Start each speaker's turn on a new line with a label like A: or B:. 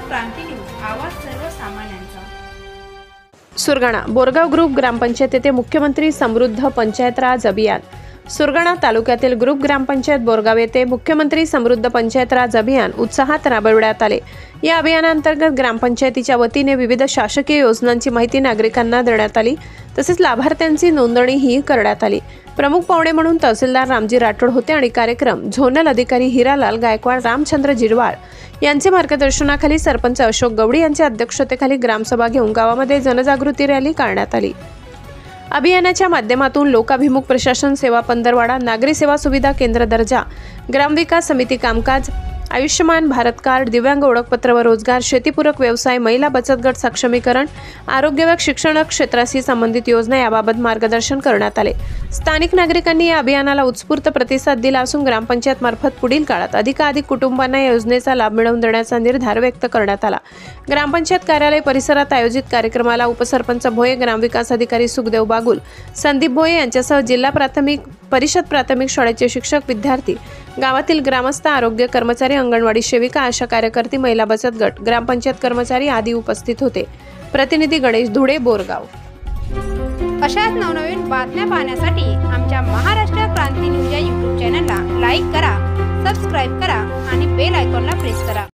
A: क्रांती news, आवाज सर्वसामान्यांचा।
B: Surgana Borgaon group ग्रामपंचायत येथे मुख्यमंत्री समृद्ध पंचायत राज अभियान। सुरगाणा तालुक्यातील ग्रुप ग्रामपंचायत बोरगाव येथे मुख्यमंत्री समृद्ध पंचायत राज अभियान उत्साहात राबविण्यात आले। या अभियानांतर्गत ग्रामपंचायतीच्या वतीने विविध शासकीय योजनांची माहिती नागरिकांना देण्यात आली, तसेच लाभार्थ्यांची नोंदणीही करण्यात आली। प्रमुख पाहुणे म्हणून तहसीलदार रामजी राठोड होते आणि कार्यक्रम झोनल अधिकारी हिरालाल गायकवाड, रामचंद्र जिरवाळ यांचे मार्गदर्शनाखाली सरपंच अशोक गवडी यांच्या अध्यक्षतेखाली ग्रामसभा घेऊन गावामध्ये जनजागृती रॅली काढण्यात आली। अभियानाच्या माध्यमातून लोकाभिमुख प्रशासन सेवा, पंधरवाडा, नागरी सेवा सुविधा केंद्र दर्जा, ग्रामविकास समिती कामकाज, आयुष्यमान भारत कार्ड, दिव्यांग ओळखपत्र व रोजगार, शेतीपूरक व्यवसाय, महिला बचत गट सक्षमीकरण, आरोग्य व शिक्षण क्षेत्राशी संबंधित योजना याबाबत मार्गदर्शन करण्यात आले। स्थानिक नागरिकांनी या अभियानाला उत्स्फूर्त प्रतिसाद दिला असून ग्रामपंचायत मार्फत पुढील काळात अधिकाधिक कुटुंबांना या योजनेचा लाभ मिळवून देण्याचा निर्धार व्यक्त करण्यात आला। ग्रामपंचायत कार्यालय परिसरात आयोजित कार्यक्रमाला उपसरपंच भोये, ग्रामविकास अधिकारी सुखदेव बागुल, संदीप भोये यांच्यासह जिल्हा प्राथमिक परिषद प्राथमिक शाळेचे शिक्षक, विद्यार्थी, गावातील ग्रामस्थ, आरोग्य कर्मचारी, अंगणवाडी सेविका, आशा कार्यकर्ती, महिला बचत गट, ग्रामपंचायत कर्मचारी आदी उपस्थित होते। प्रतिनिधी गणेश धुडे, बोरगाव।
A: अशाच नवनवीन बातम्या पाहण्यासाठी आमच्या महाराष्ट्र क्रांती न्यूज या YouTube चॅनलला लाईक करा, सबस्क्राइब करा आणि बेल आयकॉनला प्रेस करा।